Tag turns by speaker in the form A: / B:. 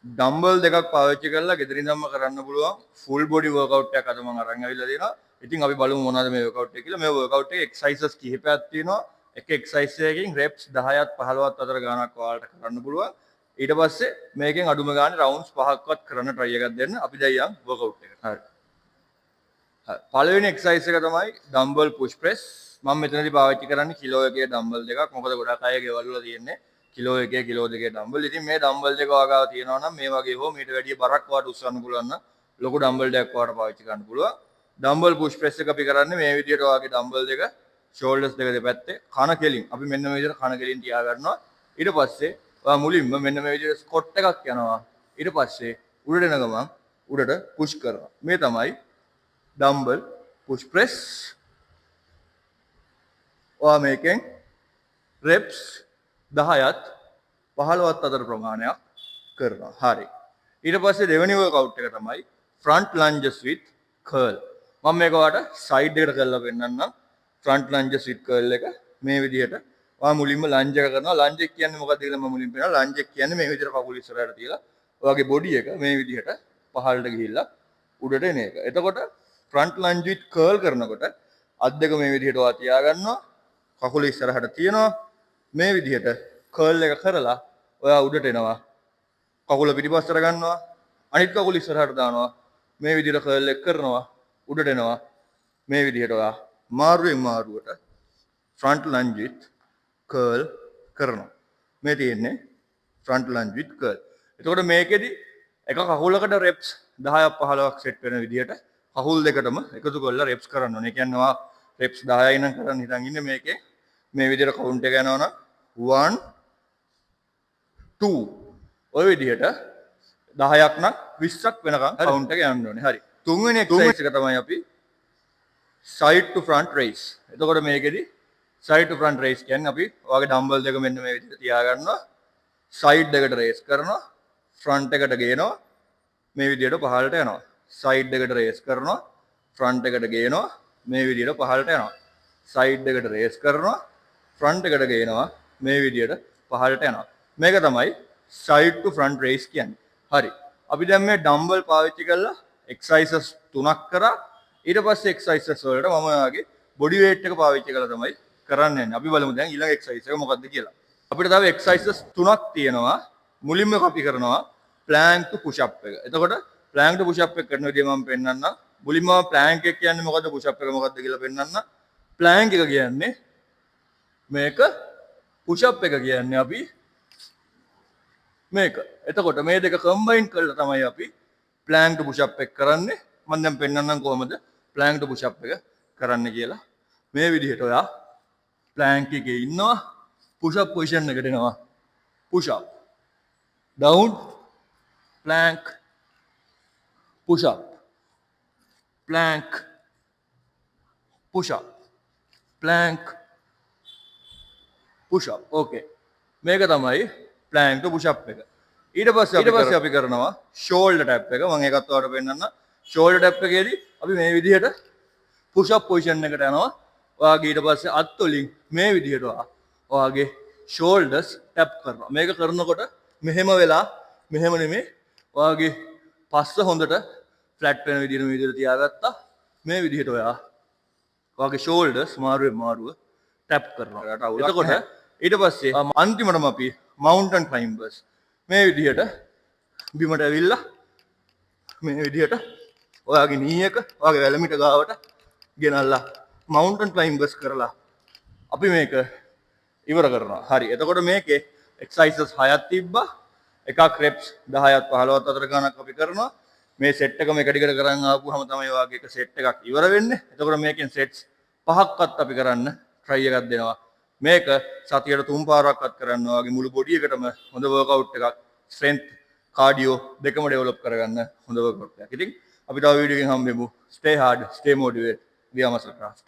A: ඩම්බල් දෙකක් පාවිච්චි කරලා ගෙදර ඉඳන්ම කරන්න පුළුවන් ෆුල් බොඩි වර්ක්අවුට් එකක් අද මම අරන් ඇවිල්ලා තියෙනවා. ඉතින් අපි බලමු මොනවද මේ වර්ක්අවුට් එක කියලා. මේ වර්ක්අවුට් එකේ එක්සර්සයිසස් කිහිපයක් තියෙනවා. එක එක්සර්සයිස් එකකින් reps 10ත් 15ත් අතර ගානක් ඔයාලට කරන්න පුළුවන්. ඊට පස්සේ මේකෙන් අඩුම ගානේ රවුන්ඩ්ස් 5ක්වත් කරන්න try එකක් දෙන්න. අපි දැන් යන් වර්ක්අවුට් එකට. හරි. පළවෙනි එක්සර්සයිස් එක තමයි ඩම්බල් පුෂ් ප්‍රෙස්. මම මෙතනදී පාවිච්චි කරන්නේ කිලෝ එකේ ඩම්බල් දෙකක්. මොකද ගොඩක් අය ගෙවල් වල තියෙන්නේ කිලෝ එකේ කිලෝ දෙකේ ඩම්බල්. ඉතින් මේ ඩම්බල් දෙක වගාව තියෙනවා නම් මේ වගේ හෝ මීට වැඩිය බරක් වාට උස්සන්න පුළුවන් නම් ලොකු ඩම්බල් දෙකක් වාට පාවිච්චි කරන්න පුළුවන්. ඩම්බල් පුෂ් ප්‍රෙස් එක අපි කරන්නේ මේ විදිහට වාගේ ඩම්බල් දෙක ෂෝල්ඩර්ස් දෙක දෙපැත්තේ කන කෙලින්. අපි මෙන්න මේ විදිහට කන කෙලින් තියා ගන්නවා. ඊට පස්සේ ඔයා මුලින්ම මෙන්න මේ විදිහට ස්කොට් එකක් යනවා. ඊට පස්සේ උඩට එන ගමන් උඩට පුෂ් කරනවා. මේ තමයි ඩම්බල් පුෂ් ප්‍රෙස්. ඔයා මේකෙන් reps 10ත් 15ත් අතර ප්‍රමාණයක් කරනවා. හරි. ඊට පස්සේ දෙවෙනි වර්ක්අවුට් එක තමයි front lunges with curl. මම මේක ඔයාලට සයිඩ් එකට කරලා පෙන්නන්නම්. front lunges with curl එක මේ විදිහට ඔයා මුලින්ම ලන්ජ් එක කරනවා. ලන්ජ් එක කියන්නේ මොකක්ද කියලා මම මුලින් පෙන්නනවා. ලන්ජ් එක කියන්නේ මේ විදිහට කකුල ඉස්සරහට තියලා ඔයාගේ බොඩි එක මේ විදිහට පහළට ගිහිල්ලා උඩට එන එක. එතකොට front lunge with curl කරනකොට අත් දෙක මේ විදිහට ඔයා තියා ගන්නවා. කකුල ඉස්සරහට තියනවා. මේ විදිහට curl එක කරලා ඔයා උඩට එනවා. කකුල පිටිපස්සට ගන්නවා. අනිත් කකුල ඉස්සරහට දානවා. මේ විදිහට curl එක කරනවා. උඩට එනවා. මේ විදිහට ඔයා මාරුවෙන් මාරුවට front lunge with curl කරනවා. මේ තියෙන්නේ front lunge with curl. එතකොට මේකෙදි එක කකුලකට reps 10ක් 15ක් සෙට් වෙන විදිහට කකුල් දෙකටම එකතු කරලා reps කරන්න ඕනේ. ඒ කියන්නේ ඔයා reps 10යි නම් කරන් හිතන් ඉන්නේ මේකේ මේ විදිහට කවුන්ට් එක යනවා නම් 1 2 ඔය විදිහට 10ක් නම් 20ක් වෙනකම් කවුන්ට් එක යන්න ඕනේ. හරි. තුන්වෙනි එක්සර්සයිස් එක තමයි අපි side to front raise. එතකොට මේකෙදි side to front raise කියන්නේ අපි ඔයාගේ ඩම්බල් දෙක මෙන්න මේ විදිහට තියා ගන්නවා. side එකට raise කරනවා. front එකට ගේනවා. මේ විදිහට පහළට යනවා. side එකට raise කරනවා. front එකට ගේනවා. මේ විදිහට පහළට යනවා. side එකට raise කරනවා. front එකට ගේනවා. මේ විදිහට පහළට යනවා. මේක තමයි side to front raise කියන්නේ. හරි. අපි දැන් මේ ඩම්බල් පාවිච්චි කරලා එක්සර්සයිසස් 3ක් කරා. ඊට පස්සේ එක්සර්සයිසස් වලට මම ඔයාගේ බොඩි වේට් එක පාවිච්චි කරලා තමයි කරන්න යන්නේ. අපි බලමු දැන් ඊළඟ එක්සර්සයිස් එක මොකක්ද කියලා. අපිට තව එක්සර්සයිසස් 3ක් තියෙනවා. මුලින්ම අපි කරනවා plank to push up එක. එතකොට plank to push up එක කරන විදිහ මම පෙන්නන්නම්. මුලින්ම plank එක කියන්නේ මොකද්ද push up එක මොකද්ද කියලා පෙන්නන්න. plank එක කියන්නේ මේක push up එක කියන්නේ අපි මේක. එතකොට මේ දෙක කම්බයින් කරලා තමයි අපි plank to push up එක කරන්නේ. මම දැන් පෙන්නන්නම් කොහොමද plank to push up එක කරන්න කියලා. මේ විදිහට ඔයා plank එකේ ඉන්නවා. push up position එකට එනවා. push up down plank push up plank push up plank push up. okay. මේක තමයි plank to push up එක. ඊට පස්සේ අපි කරනවා shoulder tap එක. මම ඒකත් ඔයාලට පෙන්නන්න. shoulder tap එකේදී අපි මේ විදිහට push up position එකට යනවා. ඔයාගේ ඊට පස්සේ අත් වලින් මේ විදිහට ඔයාගේ shoulders tap කරනවා. මේක කරනකොට මෙහෙම වෙලා මෙහෙම නෙමෙයි ඔයාගේ පස්ස හොඳට flat වෙන විදිහට මේ විදිහට තියාගත්තා. මේ විදිහට ඔයාගේ shoulders මාරුවෙන් මාරුව tap කරනවා. එතකොට ඊට පස්සේ අන්තිමටම අපි mountain climbers මේ විදිහට බිමට ඇවිල්ලා මේ විදිහට ඔයාගේ knee එක ඔයාගේ වැලමිට ගාවට ගෙනල්ලා mountain climbers කරලා අපි මේක ඉවර කරනවා. හරි. එතකොට මේකේ exercises 6ක් තිබ්බා. එකක් reps 10ත් 15ත් අතර ගණනක් අපි කරනවා. මේ set එක මේක ටිකට කරන් ආපුවාම තමයි ඔයාගේ එක set එකක් ඉවර වෙන්නේ. එතකොට මේකෙන් sets 5ක්වත් අපි කරන්න try එකක් දෙනවා. මේක සතියට 3 පාරක්වත් කරන්න ඔයාගේ මුළු බොඩි එකටම හොඳ workout එකක් strength cardio දෙකම develop කරගන්න හොඳ workout එකක්. ඉතින් අපි තව වීඩියෝ එකකින් හම්බෙමු. Stay hard, stay motivated. We are Muscle Craft.